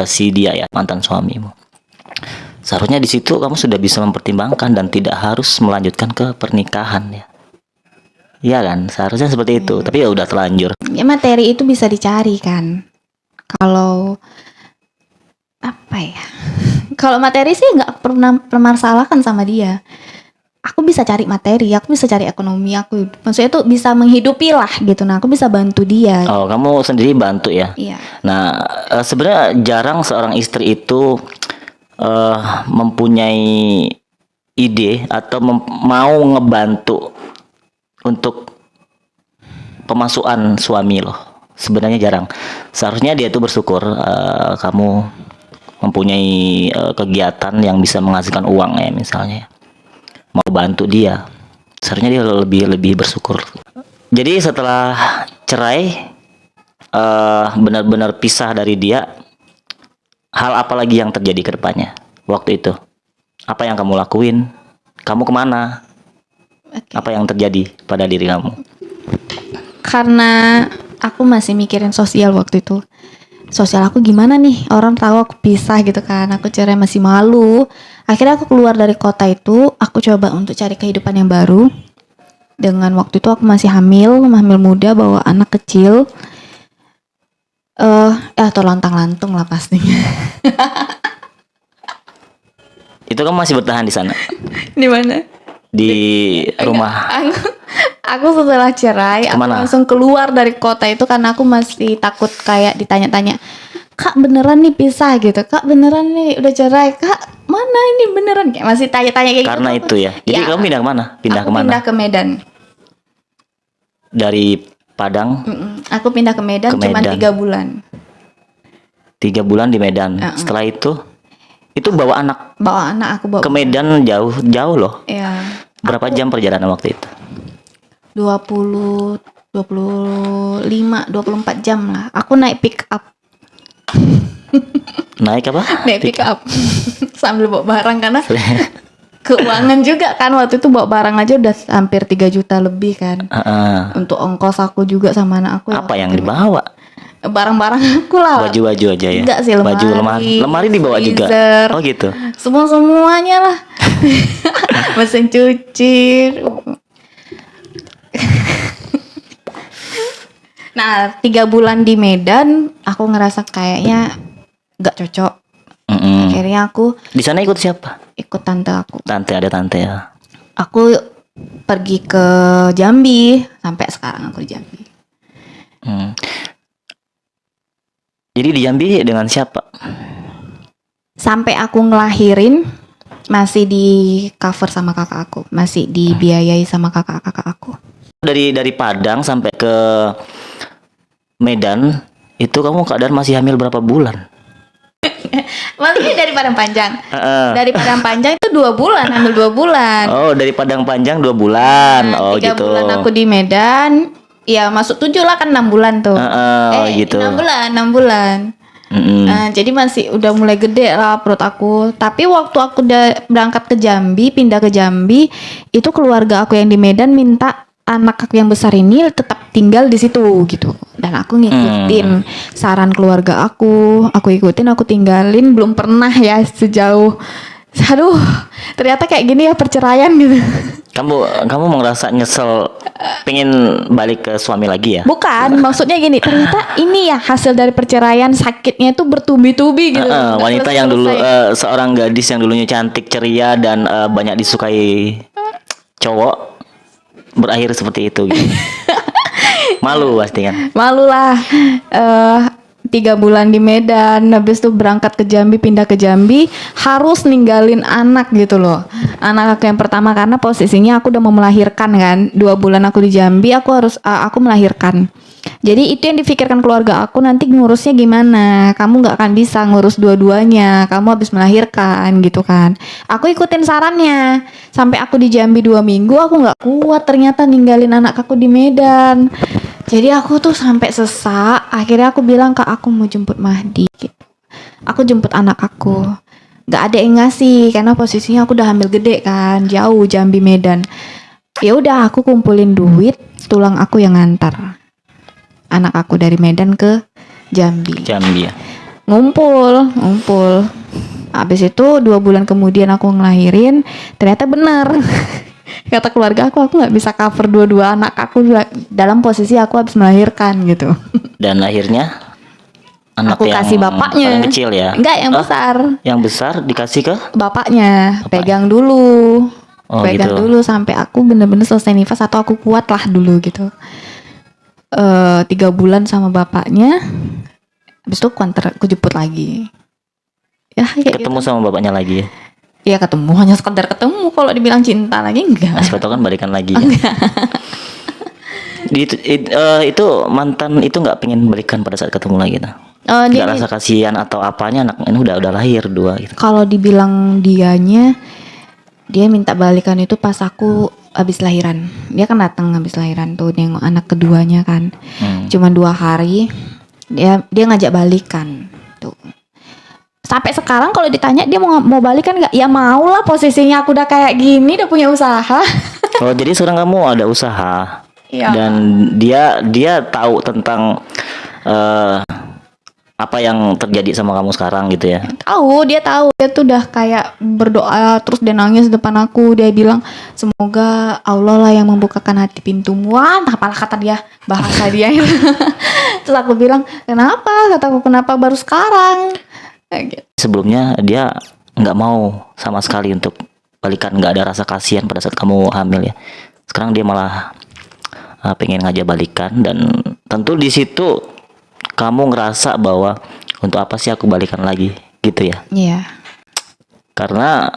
S2: si dia ya, mantan suamimu. Seharusnya di situ kamu sudah bisa mempertimbangkan dan tidak harus melanjutkan ke pernikahan ya. Iya kan, seharusnya seperti itu. Tapi ya udah terlanjur.
S1: Ya materi itu bisa dicari kan. Kalau apa ya? Kalau materi sih nggak pernah permasalahan sama dia. Aku bisa cari materi, aku bisa cari ekonomi aku. Maksudnya tuh bisa menghidupi lah gitu. Nah, aku bisa bantu dia.
S2: Oh, kamu sendiri bantu ya.
S1: Iya.
S2: Nah, sebenarnya jarang seorang istri itu mempunyai ide atau mau ngebantu untuk pemasukan suami loh. Sebenarnya jarang. Seharusnya dia tuh bersyukur kamu mempunyai kegiatan yang bisa menghasilkan uang ya misalnya. Mau bantu dia. Seharusnya dia lebih bersyukur. Jadi setelah cerai benar-benar pisah dari dia, hal apa lagi yang terjadi ke depannya waktu itu? Apa yang kamu lakuin? Kamu kemana?
S1: Oke.
S2: Apa yang terjadi pada diri kamu?
S1: Karena aku masih mikirin sosial waktu itu. Sosial aku gimana nih? Orang tahu aku pisah gitu kan. Aku cerai masih malu. Akhirnya aku keluar dari kota itu. Aku coba untuk cari kehidupan yang baru. Dengan waktu itu aku masih hamil muda, bawa anak kecil. Atau lantang-lantung lah pastinya.
S2: Itu kamu masih bertahan di sana?
S1: Di mana?
S2: Di rumah?
S1: Aku setelah cerai, aku
S2: Kemana?
S1: langsung keluar dari kota itu karena aku masih takut kayak ditanya-tanya, Kak beneran nih pisah gitu, Kak beneran nih udah cerai, Kak mana ini beneran, kayak masih tanya-tanya kayak
S2: Karena
S1: gitu.
S2: itu ya. Jadi
S1: Ya,
S2: kamu pindah kemana? Pindah
S1: aku
S2: kemana?
S1: pindah ke Medan.
S2: Dari Padang,
S1: Aku pindah ke Medan
S2: Ke
S1: cuma
S2: Medan.
S1: 3 bulan.
S2: 3 bulan di Medan. Setelah itu bawa anak
S1: Bawa anak aku bawa
S2: ke Medan jauh loh.
S1: ya
S2: Berapa jam perjalanan waktu itu?
S1: 20 25 24 jam lah. Aku naik pick up.
S2: Naik apa?
S1: Naik pick up sambil bawa barang karena keuangan juga kan waktu itu bawa barang aja udah hampir 3 juta lebih kan. Untuk ongkos aku juga sama anak aku.
S2: Apa yang dibawa?
S1: Barang-barang aku lah.
S2: Baju-baju aja ya.
S1: Enggak sih,
S2: Baju lemari dibawa juga.
S1: freezer,
S2: Oh gitu.
S1: semuanya lah. Mesin cuci. Nah 3 bulan di Medan aku ngerasa kayaknya nggak cocok. Akhirnya aku
S2: Di sana ikut siapa?
S1: ikut tante aku.
S2: Ada tante ya.
S1: Aku pergi ke Jambi, sampai sekarang aku di Jambi.
S2: Jadi di Jambi dengan siapa?
S1: Sampai aku ngelahirin masih di cover sama kakak aku, masih dibiayai sama kakak-kakak aku.
S2: Dari Padang sampai ke Medan itu kamu keadaan masih hamil berapa bulan?
S1: Maksudnya dari Padang Panjang. Dari Padang Panjang itu 2 bulan, hamil 2 bulan.
S2: Oh, dari Padang Panjang 2 bulan. Oh
S1: 3
S2: gitu.
S1: bulan aku di Medan, ya masuk 7 lah kan 6 bulan tuh.
S2: Gitu.
S1: 6 bulan. Jadi masih udah mulai gede lah perut aku. Tapi waktu aku udah berangkat ke Jambi, pindah ke Jambi, itu keluarga aku yang di Medan minta anak aku yang besar ini tetap tinggal di situ gitu. Dan aku ngikutin saran keluarga aku ikutin, aku tinggalin. Belum pernah ya sejauh Aduh, ternyata kayak gini ya perceraian gitu.
S2: Kamu merasa nyesel pengen balik ke suami lagi ya?
S1: Bukan, maksudnya gini, ternyata ini ya hasil dari perceraian, sakitnya itu bertubi-tubi gitu. Nggak
S2: Wanita yang dulu
S1: selesai-selesai.
S2: seorang gadis yang dulunya cantik, ceria dan banyak disukai cowok berakhir seperti itu gitu. Malu pasti kan.
S1: Malu lah. 3 bulan di Medan, habis itu berangkat ke Jambi, pindah ke Jambi, harus ninggalin anak gitu loh. Anak aku yang pertama, karena posisinya aku udah mau melahirkan kan. 2 bulan aku di Jambi, aku melahirkan. Jadi itu yang difikirkan keluarga aku, nanti ngurusnya gimana. Kamu nggak akan bisa ngurus dua-duanya, kamu habis melahirkan gitu kan. Aku ikutin sarannya. Sampai aku di Jambi 2 minggu, aku nggak kuat ternyata ninggalin anak aku di Medan. Jadi aku tuh sampai sesak. Akhirnya aku bilang, Kak, aku mau jemput Mahdi gitu. Aku jemput anak aku. Gak ada yang ngasih karena posisinya aku udah hamil gede kan, jauh Jambi Medan. Ya udah, aku kumpulin duit, tulang aku yang ngantar anak aku dari Medan ke Jambi.
S2: Jambi ya.
S1: Ngumpul. Habis itu 2 bulan kemudian aku ngelahirin, ternyata benar. Kata keluarga aku nggak bisa cover dua-dua anak aku dalam posisi aku habis melahirkan gitu.
S2: Dan akhirnya anak
S1: Aku
S2: yang
S1: kasih bapaknya.
S2: paling kecil ya.
S1: Enggak, yang besar.
S2: Yang besar dikasih ke
S1: Bapaknya. Pegang dulu.
S2: Oh,
S1: Pegang
S2: gitu.
S1: dulu sampai aku bener-bener selesai nifas atau aku kuat lah dulu gitu. 3 bulan sama bapaknya. Habis itu aku jemput lagi. Ya kayak
S2: Ketemu
S1: gitu.
S2: sama bapaknya lagi ya.
S1: Ya ketemu, hanya sekedar ketemu. Kalau dibilang cinta lagi enggak.
S2: Siapa tahu kan balikan lagi ya. Itu mantan itu nggak pengen balikan pada saat ketemu lagi nah.
S1: Dia
S2: Nggak rasa kasihan atau apanya, anak ini udah lahir 2 gitu.
S1: kalau dibilang dia minta balikan itu pas aku habis lahiran. Dia kan datang habis lahiran tuh nengok anak keduanya kan. Cuma 2 hari dia ngajak balikan tuh. Sampai sekarang kalau ditanya dia mau balikan nggak? Ya mau lah, posisinya aku udah kayak gini, udah punya usaha.
S2: Oh, jadi sekarang kamu ada usaha.
S1: Iya.
S2: Dan dia tahu tentang apa yang terjadi sama kamu sekarang gitu ya.
S1: Dia tahu dia tuh udah kayak berdoa, terus dia nangis depan aku, dia bilang semoga Allah lah yang membukakan hati pintumu. Wah, apalah kata dia, bahasa dia. Terus aku bilang, kataku kenapa baru sekarang? Kayak gitu.
S2: Sebelumnya dia nggak mau sama sekali untuk balikan, nggak ada rasa kasihan pada saat kamu hamil ya. Sekarang dia malah pengen ngajak balikan, dan tentu di situ kamu ngerasa bahwa untuk apa sih aku balikan lagi gitu ya.
S1: Iya.
S2: Karena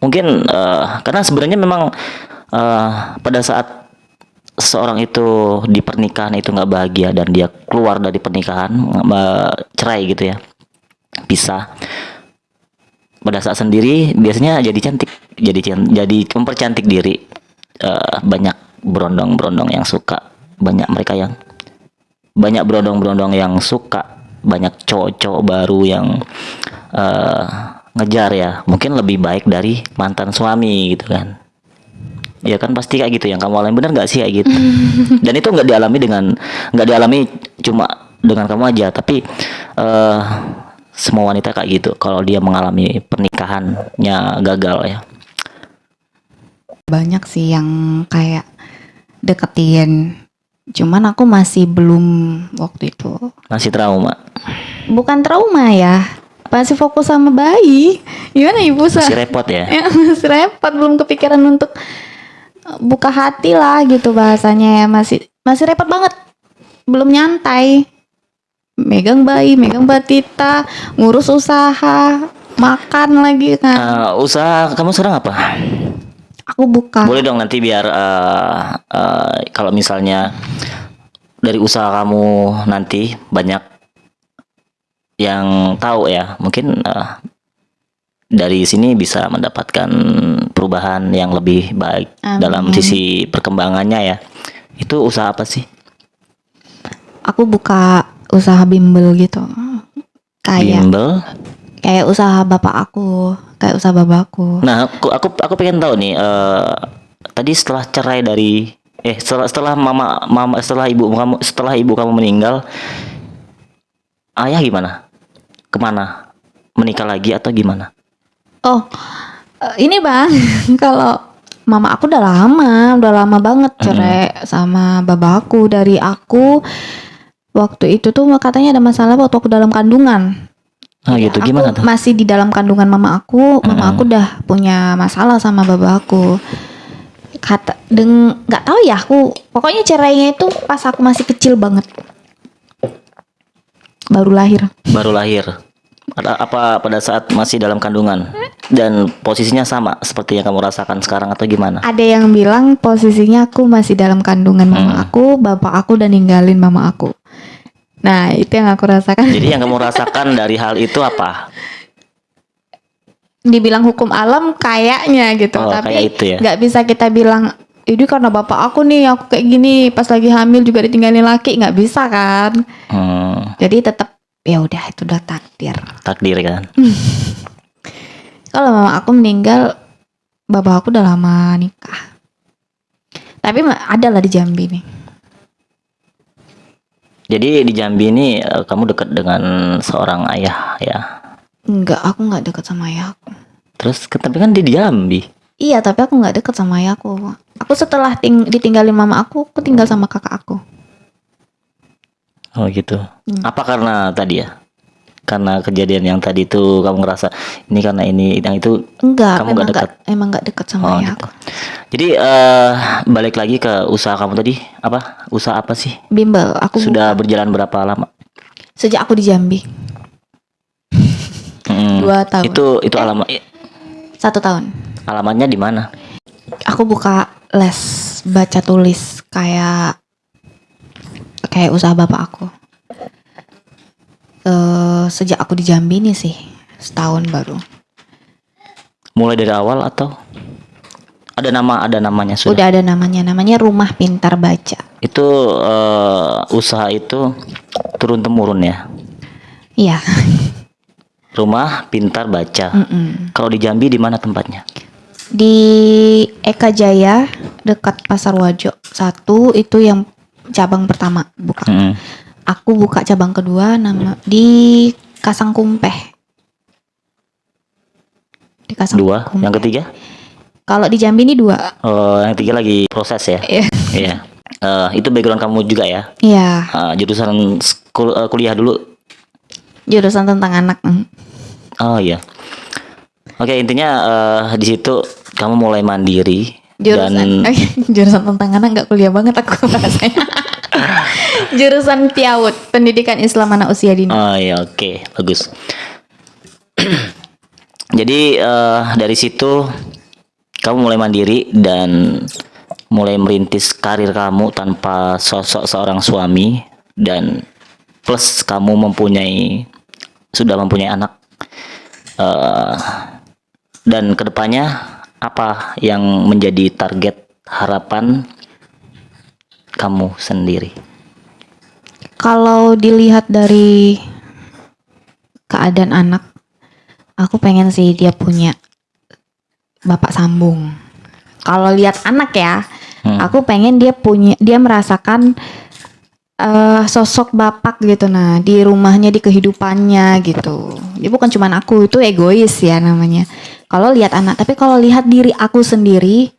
S2: mungkin karena sebenarnya memang pada saat seseorang itu di pernikahan itu nggak bahagia dan dia keluar dari pernikahan, cerai gitu ya, pisah, pada saat sendiri biasanya jadi cantik, jadi mempercantik diri. Banyak berondong-berondong yang suka, banyak berondong-berondong yang suka, banyak cowok-cowok baru yang ngejar ya, mungkin lebih baik dari mantan suami gitu kan. Ya kan pasti kayak gitu yang kamu alami, bener nggak sih kayak gitu? Dan itu nggak dialami cuma dengan kamu aja, tapi semua wanita kayak gitu kalau dia mengalami pernikahannya gagal ya.
S1: Banyak sih yang kayak deketin, cuman aku masih belum waktu itu.
S2: Masih trauma.
S1: Bukan trauma ya, masih fokus sama bayi. Gimana ibu
S2: Masih repot ya.
S1: Ya, masih repot, belum kepikiran untuk buka hati lah gitu bahasanya ya, masih repot banget, belum nyantai, megang bayi, megang batita, ngurus usaha, makan lagi kan.
S2: Usaha kamu sekarang apa?
S1: Aku buka.
S2: Boleh dong nanti biar kalau misalnya dari usaha kamu nanti banyak yang tahu ya, mungkin dari sini bisa mendapatkan perubahan yang lebih baik.
S1: Amin.
S2: Dalam sisi perkembangannya ya. Itu usaha apa sih?
S1: Aku buka usaha bimbel gitu,
S2: Bimbel.
S1: kayak usaha bapak aku, kayak usaha bapakku.
S2: Nah, aku pengen tahu nih, tadi setelah cerai dari setelah mama setelah ibu kamu meninggal, ayah gimana? Kemana? Menikah lagi atau gimana?
S1: Oh, Ini bang, kalau mama aku udah lama banget cerai sama baba aku. Dari aku waktu itu tuh katanya ada masalah waktu aku dalam kandungan.
S2: Ah gitu, gimana
S1: Aku
S2: tuh?
S1: masih di dalam kandungan mama aku udah punya masalah sama baba aku. Nggak tahu ya, aku pokoknya cerainya itu pas aku masih kecil banget, baru lahir.
S2: Baru lahir. Apa pada saat masih dalam kandungan? Dan posisinya sama seperti yang kamu rasakan sekarang atau gimana?
S1: Ada yang bilang posisinya aku masih dalam kandungan mama aku, bapak aku udah ninggalin mama aku. Nah itu yang aku rasakan.
S2: Jadi yang kamu rasakan dari hal itu apa?
S1: Dibilang hukum alam kayaknya gitu,
S2: Oh,
S1: tapi
S2: kayak itu ya.
S1: nggak bisa kita bilang ini karena bapak aku nih aku kayak gini pas lagi hamil juga ditinggalin laki, nggak bisa kan. Jadi tetap ya udah, itu udah takdir.
S2: Takdir kan.
S1: Kalau mama aku meninggal, bapak aku udah lama nikah, tapi ada lah di Jambi nih.
S2: Jadi di Jambi ini kamu dekat dengan seorang ayah ya.
S1: Enggak, aku nggak deket sama ayahku.
S2: Terus tapi kan dia di Jambi.
S1: Iya, tapi aku nggak deket sama ayahku. Aku setelah ditinggalin mama aku tinggal sama kakak aku.
S2: Oh gitu. Apa karena tadi ya? Karena kejadian yang tadi itu kamu ngerasa ini karena ini yang itu
S1: Enggak,
S2: kamu nggak dekat.
S1: emang nggak deket sama
S2: Oh,
S1: ayahku.
S2: Jadi balik lagi ke usaha kamu tadi, apa? Usaha apa sih?
S1: Bimbel, aku
S2: Sudah berjalan berapa lama?
S1: sejak aku di Jambi. 2 tahun.
S2: Itu alamat
S1: 1 tahun.
S2: alamatnya di mana?
S1: Aku buka les baca tulis kayak usaha bapak aku. Sejak aku di Jambi nih sih, setahun baru.
S2: Mulai dari awal atau ada namanya sudah?
S1: Udah ada namanya Rumah Pintar Baca.
S2: Itu usaha itu turun temurun ya.
S1: Iya.
S2: Rumah Pintar Baca. Kalau di Jambi di mana tempatnya?
S1: Di Eka Jaya dekat Pasar Wajo 1, itu yang cabang pertama buka. Aku buka cabang kedua di Kasangkumpeh. Di
S2: Dua. Yang ketiga?
S1: Kalau di Jambi ini 2.
S2: Oh, yang ketiga lagi proses ya.
S1: Iya.
S2: Iya. Itu background kamu juga ya?
S1: Iya.
S2: Jurusan kuliah dulu.
S1: Jurusan tentang anak.
S2: Oh iya. Oke, intinya di situ kamu mulai mandiri dan
S1: Jurusan tentang anak, nggak kuliah banget aku rasanya. Jurusan PIAUD, Pendidikan Islam Anak Usia Dini.
S2: oh iya, oke, bagus. Jadi dari situ kamu mulai mandiri dan mulai merintis karir kamu tanpa sosok seorang suami, dan plus kamu sudah mempunyai anak. Dan kedepannya apa yang menjadi target harapan kamu sendiri?
S1: Kalau dilihat dari keadaan anak, aku pengen sih dia punya bapak sambung. Kalau lihat anak ya, aku pengen dia merasakan sosok bapak gitu, nah di rumahnya, di kehidupannya gitu. Dia bukan cuman aku, itu egois ya namanya. Kalau lihat anak, tapi kalau lihat diri aku sendiri,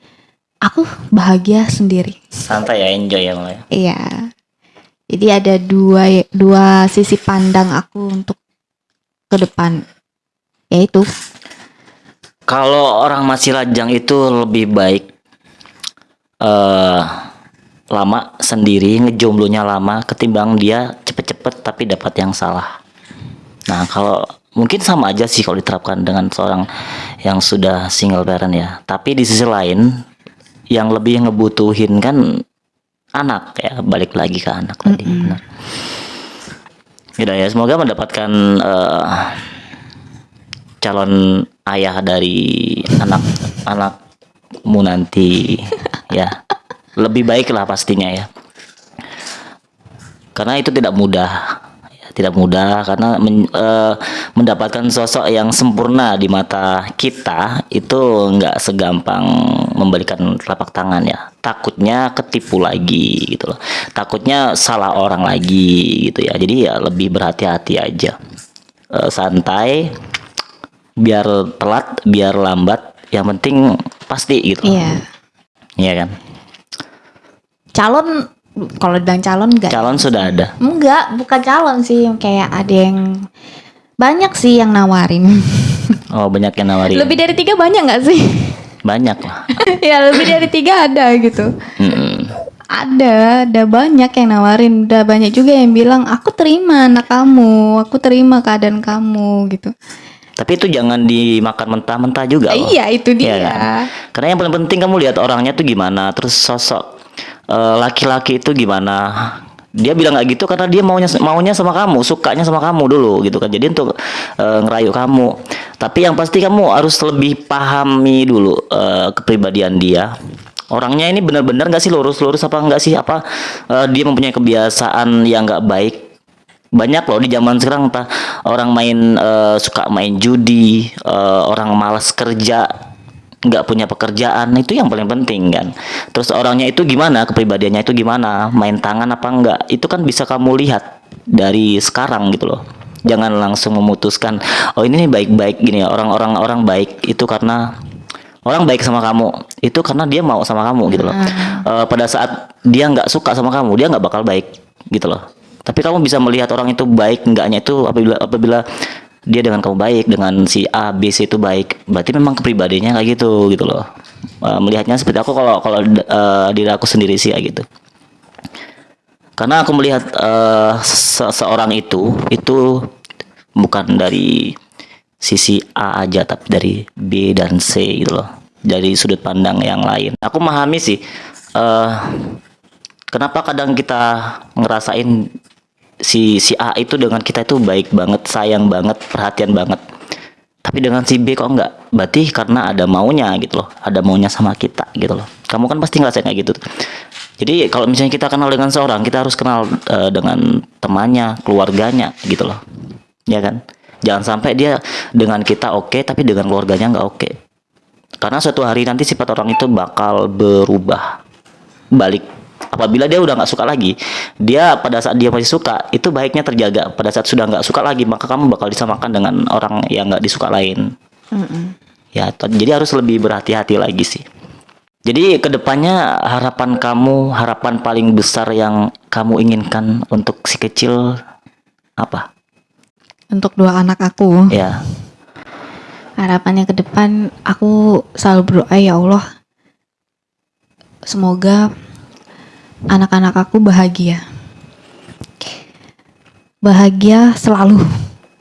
S1: aku bahagia sendiri.
S2: Santai ya, enjoy ya mulai.
S1: Iya. Jadi ada dua sisi pandang aku untuk ke depan, yaitu
S2: kalau orang masih lajang itu lebih baik lama sendiri, ngejomblonya lama, ketimbang dia cepet-cepet tapi dapat yang salah. Nah, kalau mungkin sama aja sih kalau diterapkan dengan seorang yang sudah single parent ya. Tapi di sisi lain, yang lebih ngebutuhin kan anak ya, balik lagi ke anak tadi. Benar. Yaudah ya, semoga mendapatkan calon ayah dari anak-anakmu nanti ya. Lebih baik lah pastinya ya. Karena itu tidak mudah. Tidak mudah karena mendapatkan sosok yang sempurna di mata kita itu nggak segampang membalikan telapak tangan ya. Takutnya ketipu lagi gitu loh. Takutnya salah orang lagi gitu ya. Jadi ya lebih berhati-hati aja. Santai, biar telat, biar lambat, yang penting pasti gitu.
S1: Iya.
S2: Iya kan?
S1: Calon, kalau bilang calon enggak?
S2: Calon sudah ada.
S1: Enggak, bukan calon sih, kayak ada yang banyak sih yang nawarin.
S2: Oh, banyak yang nawarin.
S1: Lebih dari 3 banyak nggak sih?
S2: Banyak lah.
S1: Ya lebih dari 3 ada gitu. Ada banyak yang nawarin, udah banyak juga yang bilang aku terima anak kamu, aku terima keadaan kamu gitu.
S2: Tapi itu jangan dimakan mentah-mentah juga loh.
S1: Iya itu dia.
S2: Iya kan? Karena yang paling penting kamu lihat orangnya tuh gimana, terus sosok laki-laki itu gimana. Dia bilang nggak gitu karena dia maunya sama kamu, sukanya sama kamu dulu gitu kan. Jadi untuk ngerayu kamu. Tapi yang pasti kamu harus lebih pahami dulu kepribadian dia. Orangnya ini benar-benar nggak sih lurus-lurus apa enggak sih, apa dia mempunyai kebiasaan yang nggak baik. Banyak loh di zaman sekarang, entah orang suka main judi, orang malas kerja, nggak punya pekerjaan, itu yang paling penting kan. Terus orangnya itu gimana, kepribadiannya itu gimana, main tangan apa enggak, itu kan bisa kamu lihat dari sekarang gitu loh. Jangan langsung memutuskan, oh ini nih baik-baik gini ya, orang baik itu karena orang baik sama kamu itu karena dia mau sama kamu gitu loh. Pada saat dia nggak suka sama kamu, dia nggak bakal baik gitu loh. Tapi kamu bisa melihat orang itu baik enggaknya itu apabila dia dengan kamu baik, dengan si A, B, C itu baik, berarti memang kepribadiannya kayak gitu loh. Melihatnya seperti aku, kalau diri aku sendiri sih kayak gitu. Karena aku melihat seseorang itu bukan dari sisi A aja, tapi dari B dan C gitu loh, dari sudut pandang yang lain. Aku memahami sih kenapa kadang kita ngerasain si A itu dengan kita itu baik banget, sayang banget, perhatian banget. Tapi dengan si B kok enggak? Berarti karena ada maunya gitu loh, ada maunya sama kita gitu loh. Kamu kan pasti ngerasain kayak gitu. Jadi kalau misalnya kita kenal dengan seorang, kita harus kenal dengan temannya, keluarganya gitu loh. Ya kan? Jangan sampai dia dengan kita oke, tapi dengan keluarganya nggak oke. Karena suatu hari nanti sifat orang itu bakal berubah balik. Apabila dia udah nggak suka lagi, dia pada saat dia masih suka itu baiknya terjaga. Pada saat sudah nggak suka lagi, maka kamu bakal disamakan dengan orang yang nggak disuka lain. Ya, jadi harus lebih berhati-hati lagi sih. Jadi kedepannya harapan paling besar yang kamu inginkan untuk si kecil apa?
S1: Untuk 2 anak aku.
S2: Ya.
S1: Harapannya ke depan, aku selalu berdoa, ya Allah, semoga anak-anak aku bahagia selalu,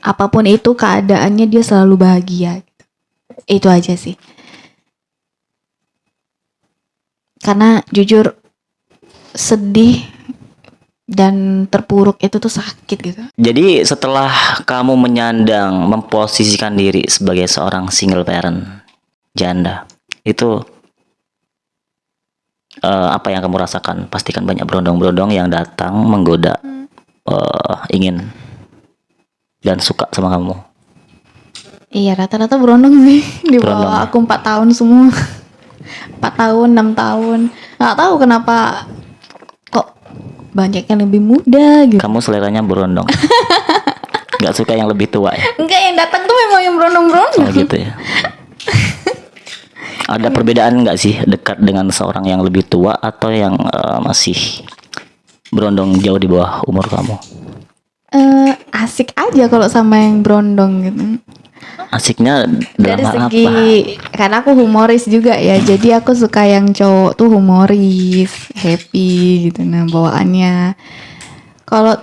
S1: apapun itu keadaannya dia selalu bahagia. Itu aja sih. Karena jujur sedih dan terpuruk itu tuh sakit gitu.
S2: Jadi setelah kamu memposisikan diri sebagai seorang single parent, janda, itu apa yang kamu rasakan? Pastikan banyak berondong-berondong yang datang menggoda, ingin dan suka sama kamu.
S1: Iya, rata-rata berondong sih. Di bawah
S2: Berondong.
S1: aku 4 tahun semua. 4 tahun, 6 tahun. Nggak tahu kenapa kok banyak yang lebih muda gitu.
S2: Kamu seleranya berondong. Gak suka yang lebih tua ya?
S1: Enggak, yang datang tuh memang yang berondong-berondong.
S2: Oh gitu ya. Ada perbedaan nggak sih dekat dengan seorang yang lebih tua atau yang masih berondong jauh di bawah umur kamu?
S1: Asik aja kalau sama yang berondong gitu.
S2: Asiknya
S1: Dari
S2: dalam
S1: segi,
S2: apa?
S1: karena aku humoris juga ya, jadi aku suka yang cowok tuh humoris, happy gitu, nah bawaannya. Kalau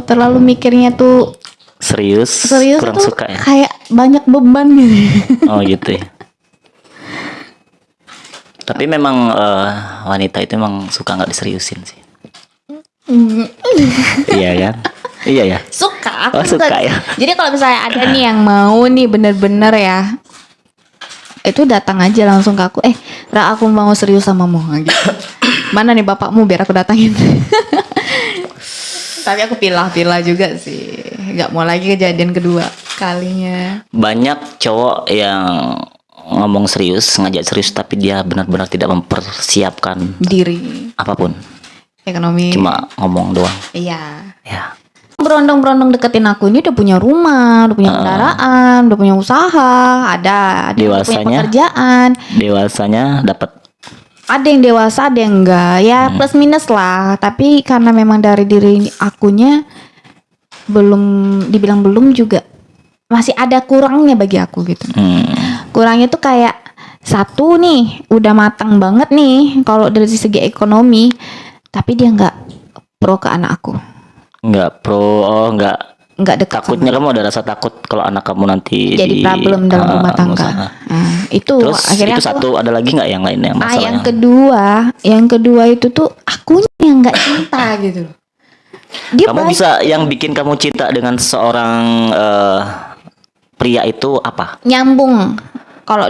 S1: terlalu mikirnya tuh
S2: Serius kurang
S1: tuh
S2: suka ya?
S1: kayak banyak beban gitu.
S2: Oh gitu ya. Tapi memang wanita itu memang suka nggak diseriusin sih. Iya kan? Iya ya.
S1: Suka, aku
S2: Oh, suka ya.
S1: Jadi kalau misalnya ada nih yang mau nih bener-bener ya, itu datang aja langsung ke aku. Ra, aku mau serius sama Mo gitu. Mana nih bapakmu biar aku datangin. Tapi aku pilah-pilah juga sih. Gak mau lagi kejadian kedua kalinya.
S2: Banyak cowok yang ngomong serius, ngajak serius, tapi dia benar-benar tidak mempersiapkan
S1: Diri,
S2: apapun.
S1: ekonomi.
S2: Cuma ngomong doang.
S1: Iya.
S2: Ya.
S1: berondong-berondong deketin aku ini udah punya rumah, udah punya kendaraan, udah punya usaha, ada udah punya
S2: Dewasanya?
S1: pekerjaan.
S2: Dewasanya dapat.
S1: Ada yang dewasa, ada yang enggak. Ya plus minus lah. Tapi karena memang dari diri akunya belum, dibilang belum juga, masih ada kurangnya bagi aku gitu. Kurangnya tuh kayak satu nih, udah matang banget nih kalau dari segi ekonomi, tapi dia nggak pro ke anak aku,
S2: Nggak pro,
S1: nggak dekat
S2: takutnya kamu ada rasa takut kalau anak kamu nanti
S1: jadi problem dalam rumah tangga. Itu
S2: Terus
S1: akhirnya
S2: itu satu, ada lagi nggak yang lain yang masalah
S1: yang kedua itu tuh akunya yang nggak cinta gitu loh. Dia
S2: kamu
S1: baik,
S2: bisa yang bikin kamu cinta dengan seorang pria itu apa?
S1: nyambung. Kalau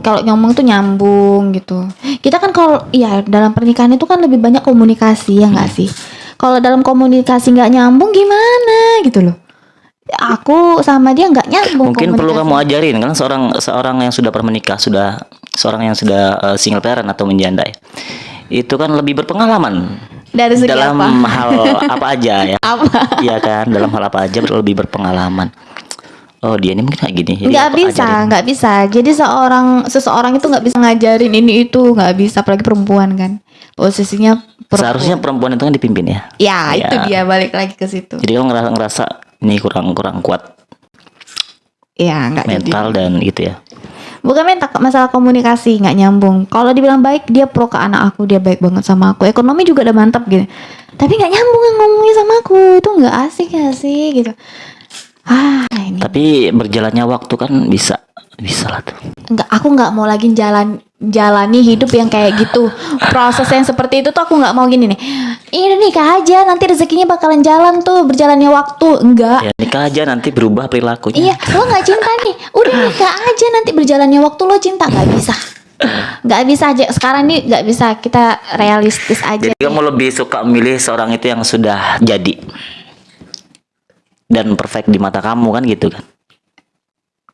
S1: ngomong tuh nyambung gitu. Kita kan kalau ya dalam pernikahan itu kan lebih banyak komunikasi, ya nggak sih? Kalau dalam komunikasi nggak nyambung gimana gitu loh. Aku sama dia nggak nyambung.
S2: Mungkin perlu
S1: komunikasi.
S2: kamu ajarin kan seorang yang sudah menikah, seorang yang sudah single parent atau menjanda, itu kan lebih berpengalaman
S1: Dari segi
S2: dalam
S1: apa?
S2: hal apa aja ya.
S1: Apa?
S2: Iya kan, dalam hal apa aja lebih berpengalaman. Oh, dia ini mungkin kayak gini. Jadi
S1: Nggak
S2: aku
S1: bisa,
S2: ajarin.
S1: nggak bisa. Jadi seseorang itu nggak bisa ngajarin ini itu, nggak bisa, apalagi perempuan kan. Posisinya
S2: Seharusnya perempuan itu kan dipimpin ya.
S1: Ya,
S2: Ya.
S1: itu dia, balik lagi ke situ.
S2: Jadi kamu ngerasa ini kurang kuat
S1: Ya, nggak jadi.
S2: mental dan gitu ya.
S1: Bukan mental, masalah komunikasi nggak nyambung. Kalau dibilang baik, dia pro ke anak aku, dia baik banget sama aku. Ekonomi juga udah mantap gitu. Tapi nggak nyambung ngomongnya sama aku, itu nggak asik ya sih gitu. Ini
S2: Tapi berjalannya waktu kan bisa lah tuh.
S1: aku nggak mau lagi jalani hidup yang kayak gitu. Proses yang seperti itu tuh aku nggak mau gini nih. Ini nikah aja, nanti rezekinya bakalan jalan tuh berjalannya waktu. Enggak.
S2: Ya nikah aja nanti berubah perilakunya.
S1: Iya, lo nggak cinta nih, udah nikah aja, nanti berjalannya waktu lo cinta. Nggak bisa, nggak bisa aja sekarang nih, nggak bisa, kita realistis aja.
S2: Jadi kamu lebih suka memilih seorang itu yang sudah jadi dan perfect di mata kamu kan gitu kan?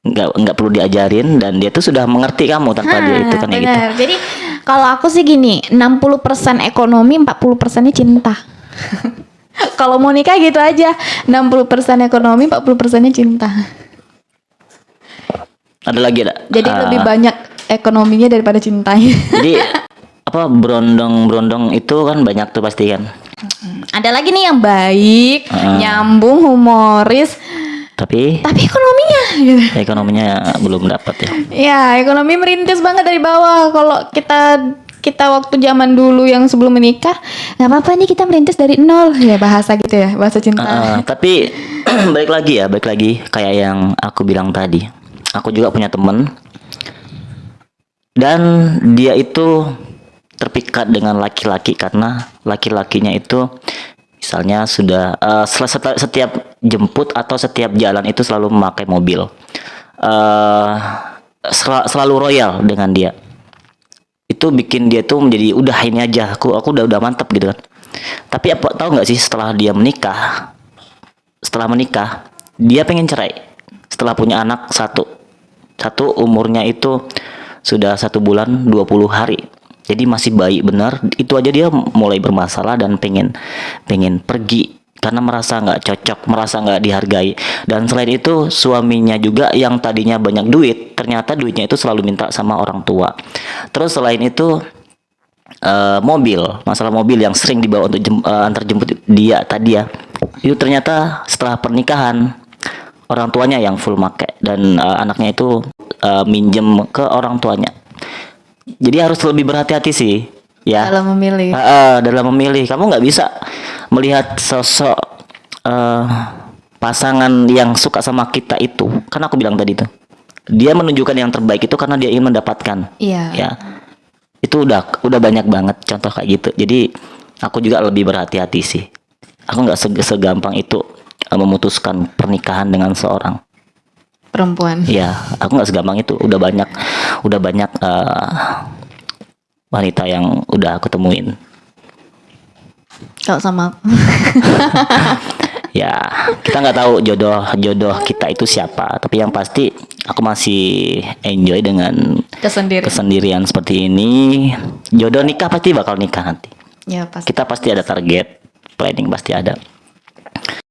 S2: Nggak perlu diajarin dan dia tuh sudah mengerti kamu tanpa dia itu kan ya gitu.
S1: Bener. Jadi kalau aku sih gini, 60% ekonomi, 40%-nya cinta. Kalau mau nikah gitu aja, 60% ekonomi, 40%-nya cinta.
S2: Ada lagi ada?
S1: Jadi lebih banyak ekonominya daripada cintanya.
S2: Jadi apa berondong itu kan banyak tuh pasti kan.
S1: Ada lagi nih yang baik, nyambung, humoris,
S2: Tapi
S1: tapi ekonominya gitu.
S2: ekonominya belum dapat ya.
S1: Ya, ekonomi merintis banget dari bawah. Kalau kita waktu zaman dulu yang sebelum menikah, nggak apa-apa nih kita merintis dari nol, ya bahasa gitu ya, bahasa cinta.
S2: Tapi balik lagi kayak yang aku bilang tadi. Aku juga punya temen dan dia itu terpikat dengan laki-laki karena laki-lakinya itu misalnya sudah setiap jemput atau setiap jalan itu selalu memakai mobil, selalu royal dengan dia. Itu bikin dia tuh menjadi udah ini aja, aku udah mantap gitu kan. Tapi apa tahu nggak sih setelah menikah dia pengen cerai setelah punya anak satu umurnya itu sudah 1 bulan 20 hari. Jadi masih bayi benar, itu aja dia mulai bermasalah dan pengen pergi karena merasa nggak cocok, merasa nggak dihargai. Dan selain itu suaminya juga yang tadinya banyak duit, ternyata duitnya itu selalu minta sama orang tua. Terus selain itu masalah mobil yang sering dibawa untuk antar jemput dia tadi ya, itu ternyata setelah pernikahan orang tuanya yang full make dan anaknya itu minjem ke orang tuanya. Jadi harus lebih berhati-hati sih ya
S1: Dalam memilih.
S2: dalam memilih. Kamu nggak bisa melihat sosok pasangan yang suka sama kita itu, karena aku bilang tadi tuh dia menunjukkan yang terbaik itu karena dia ingin mendapatkan.
S1: Iya.
S2: Ya itu udah banyak banget contoh kayak gitu. Jadi aku juga lebih berhati-hati sih. Aku nggak segampang itu memutuskan pernikahan dengan seorang
S1: Perempuan.
S2: ya. Aku nggak segampang itu. Udah banyak wanita yang udah aku temuin.
S1: Kalau sama aku.
S2: Ya kita nggak tahu jodoh kita itu siapa, tapi yang pasti aku masih enjoy dengan kesendirian seperti ini. Jodoh nikah pasti bakal nikah nanti.
S1: Ya pasti.
S2: Kita pasti ada target, planning pasti ada.